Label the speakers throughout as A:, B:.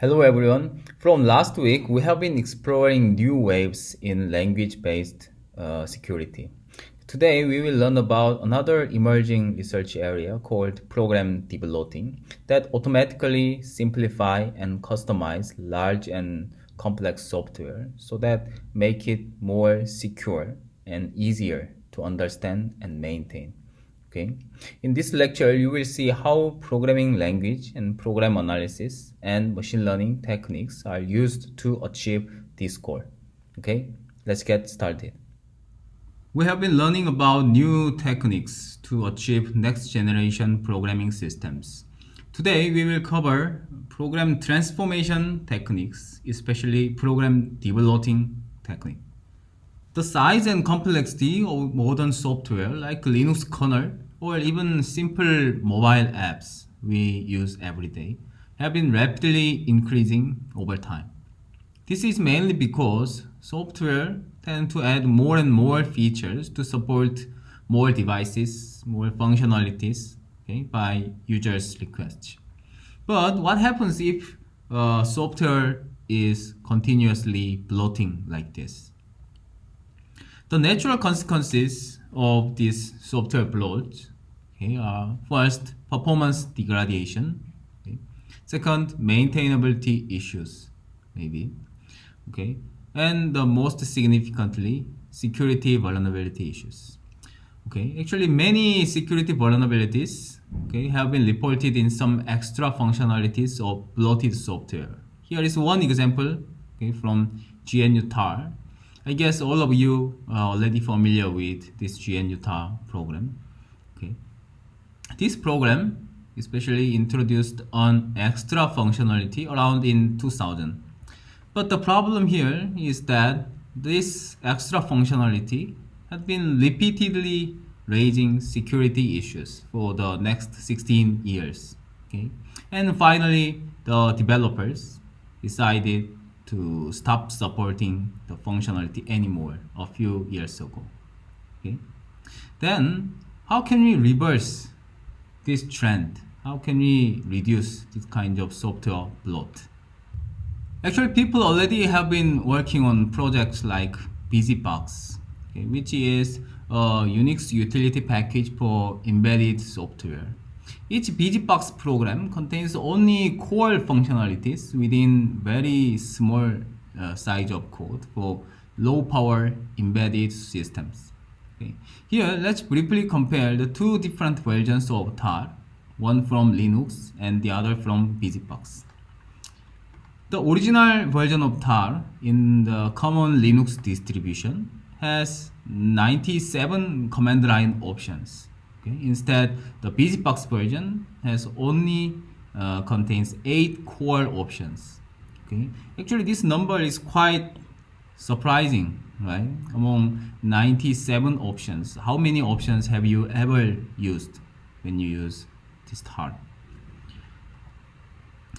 A: Hello everyone. From last week, we have been exploring new waves in language-based security. Today, we will learn about another emerging research area called program debugging that automatically simplify and customize large and complex software so that make it more secure and easier to understand and maintain. Okay. In this lecture, you will see how programming language and program analysis and machine learning techniques are used to achieve this goal. Okay, let's get started. We have been learning about new techniques to achieve next generation programming systems. Today, we will cover program transformation techniques, especially program debugging technique. The size and complexity of modern software like Linux kernel or even simple mobile apps we use every day have been rapidly increasing over time. This is mainly because software tend to add more and more features to support more devices, more functionalities, okay, by users' requests. But what happens if software is continuously bloating like this? The natural consequences of this software bloat, okay, are first, performance degradation. Okay. Second, maintainability issues, maybe. Okay. And the most significantly, security vulnerability issues. Okay. Actually, many security vulnerabilities, okay, have been reported in some extra functionalities of bloated software. Here is one example, okay, from GNU tar. I guess all of you are already familiar with this GNU tar program. Okay. This program especially introduced an extra functionality around in 2000. But the problem here is that this extra functionality had been repeatedly raising security issues for the next 16 years. Okay. And finally, the developers decided to stop supporting the functionality anymore a few years ago. Okay. Then, how can we reverse this trend? How can we reduce this kind of software bloat? Actually, people already have been working on projects like BusyBox, okay, which is a Unix utility package for embedded software. Each BusyBox program contains only core functionalities within very small size of code for low power embedded systems. Okay. Here, let's briefly compare the two different versions of tar, one from Linux and the other from BusyBox. The original version of tar in the common Linux distribution has 97 command line options. Okay. Instead, the BusyBox version has only contains 8 core options. Okay. Actually, this number is quite surprising, right? Among 97 options, how many options have you ever used when you use this tar?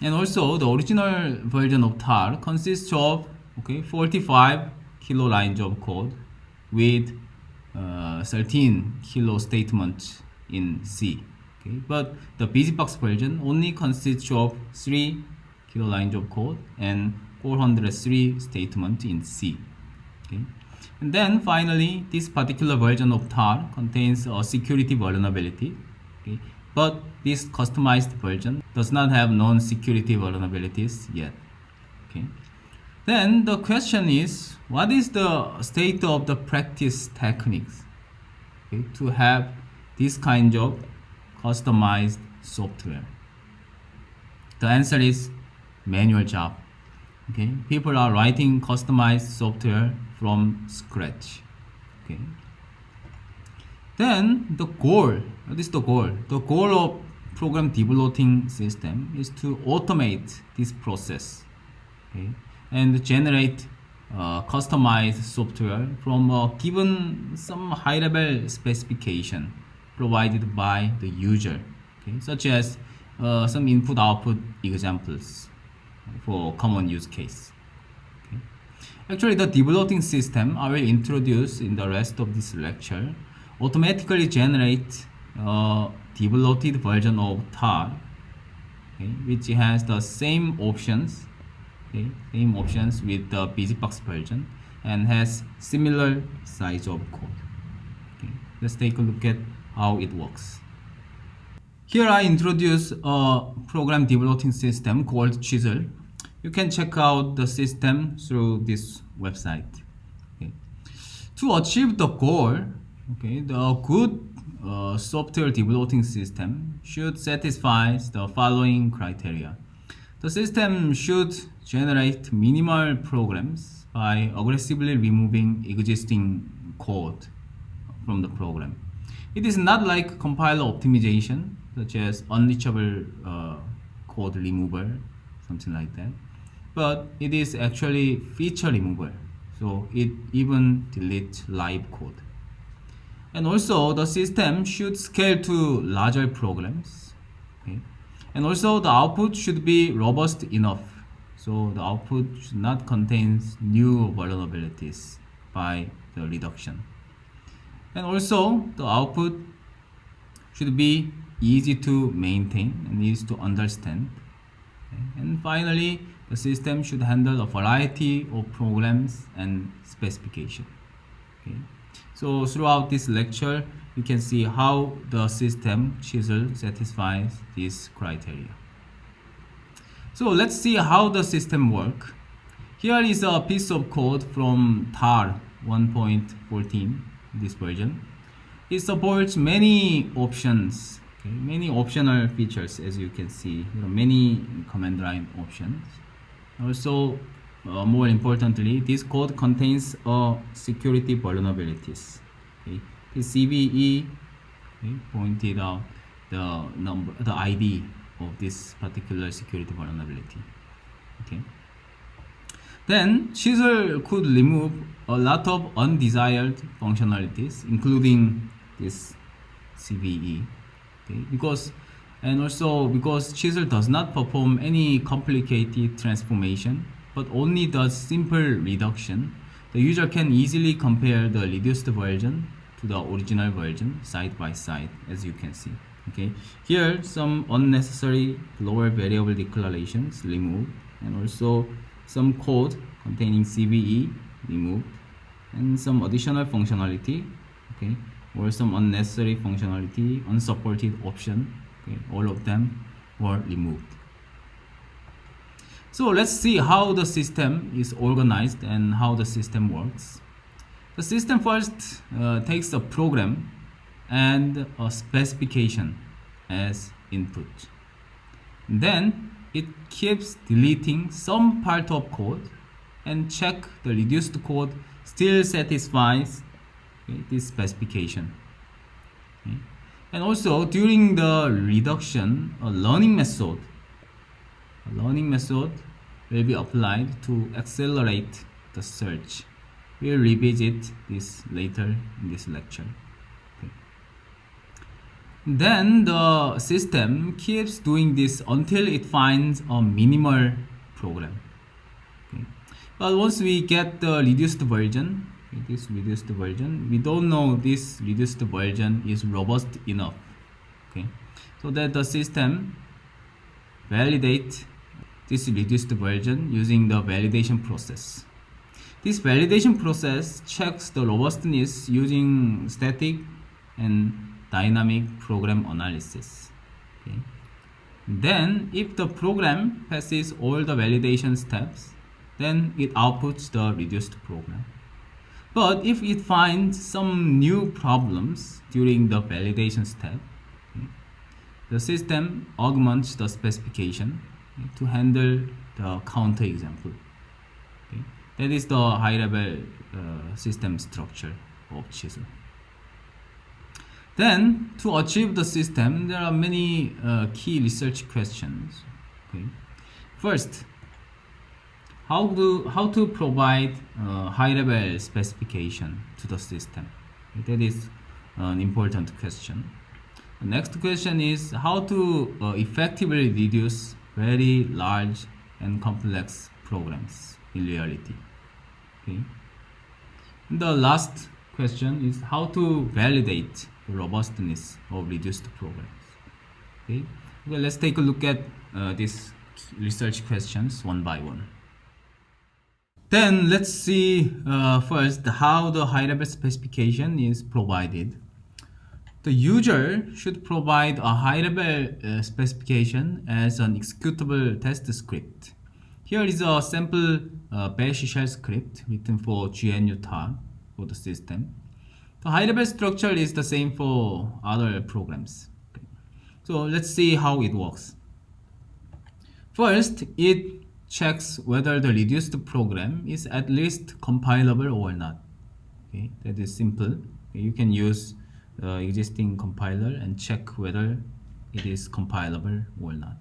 A: And also, the original version of tar consists of 45 kilo lines of code with 13 kilo statements in C. Okay, but the BusyBox version only consists of 3 kilo lines of code and 403 statements in C. Okay. And then finally, this particular version of tar contains a security vulnerability. Okay. But this customized version does not have non-security vulnerabilities yet. Okay. Then the question is, what is the state of the practice techniques, okay, to have this kind of customized software? The answer is manual job. Okay. People are writing customized software from scratch. Okay. Then the goal, what is the goal? The goal of program debugging system is to automate this process, okay, and generate customized software from a given some high-level specification provided by the user, okay, such as some input-output examples for common use case. Okay. Actually, the debugging system I will introduce in the rest of this lecture automatically generate a debloated version of tar, okay, which has the same options Okay, same options with the BGBox version and has similar size of code. Okay, let's take a look at how it works. Here I introduce a program developing system called Chisel. You can check out the system through this website. Okay. To achieve the goal, okay, the good software developing system should satisfy the following criteria. The system should generate minimal programs by aggressively removing existing code from the program. It is not like compiler optimization, such as unreachable code removal, something like that, but it is actually feature removal. So it even deletes live code. And also the system should scale to larger programs. Okay? And also the output should be robust enough. So the output should not contain new vulnerabilities by the reduction. And also the output should be easy to maintain and easy to understand. Okay? And finally, the system should handle a variety of programs and specification. Okay? So throughout this lecture, you can see how the system Chisel satisfies these criteria. So let's see how the system works. Here is a piece of code from TAR 1.14, this version. It supports many options, okay, many optional features, as you can see, many command line options. Also, more importantly, this code contains security vulnerabilities. Okay. The CVE, okay, pointed out the ID of this particular security vulnerability. Okay. Then Chisel could remove a lot of undesired functionalities, including this CVE. Okay. And also because Chisel does not perform any complicated transformation, but only does simple reduction, the user can easily compare the reduced version to the original version side by side, as you can see. Okay, here some unnecessary lower variable declarations removed, and also some code containing CVE removed, and some additional functionality, okay, or some unnecessary functionality, unsupported option, okay, all of them were removed. So let's see how the system is organized and how the system works. The system first takes a program and a specification as input. Then it keeps deleting some part of code and check the reduced code still satisfies, okay, this specification. Okay. And also during the reduction, a learning method will be applied to accelerate the search. We'll revisit this later in this lecture. Okay. Then the system keeps doing this until it finds a minimal program. Okay. But once we get the reduced version, okay, this reduced version, we don't know this reduced version is robust enough. Okay. So that the system validates this reduced version using the validation process. This validation process checks the robustness using static and dynamic program analysis. Okay. Then, if the program passes all the validation steps, then it outputs the reduced program. But if it finds some new problems during the validation step, okay, the system augments the specification, okay, to handle the counterexample. Okay. That is the high-level system structure of Chisel. Then, to achieve the system, there are many key research questions. Okay. First, how to provide high-level specification to the system? Okay, that is an important question. The next question is how to effectively reduce very large and complex programs in reality. Okay. And the last question is how to validate the robustness of reduced programs. Okay. Well, let's take a look at these research questions one by one. Then let's see first how the high-level specification is provided. The user should provide a high-level specification as an executable test script. Here is a sample bash shell script written for GNU tar for the system. The high-level structure is the same for other programs. Okay. So let's see how it works. First, it checks whether the reduced program is at least compilable or not. Okay, that is simple. You can use the existing compiler and check whether it is compilable or not.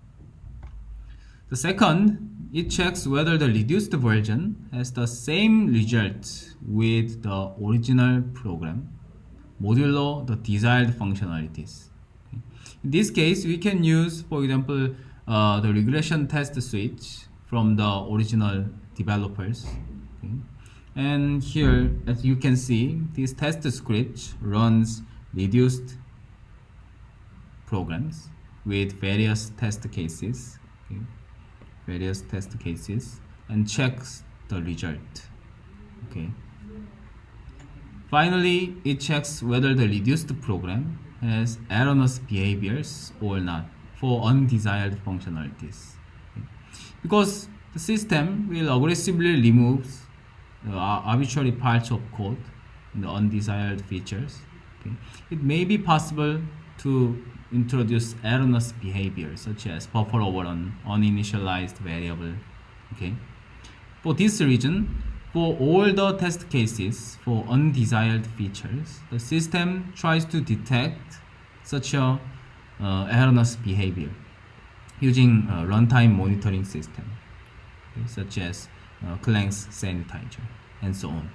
A: The second, it checks whether the reduced version has the same result with the original program, modulo the desired functionalities. Okay. In this case, we can use, for example, the regression test suite from the original developers. Okay. And here, as you can see, this test script runs reduced programs with various test cases. Okay. Various test cases and checks the result. Okay. Finally, it checks whether the reduced program has erroneous behaviors or not for undesired functionalities. Okay. Because the system will aggressively remove the arbitrary parts of code and the undesired features. Okay. It may be possible to introduce erroneous behavior such as buffer overrun, uninitialized variable. Okay. For this reason, for all the test cases for undesired features, the system tries to detect such a erroneous behavior using a runtime monitoring system, okay, such as Clan's sanitizer and so on.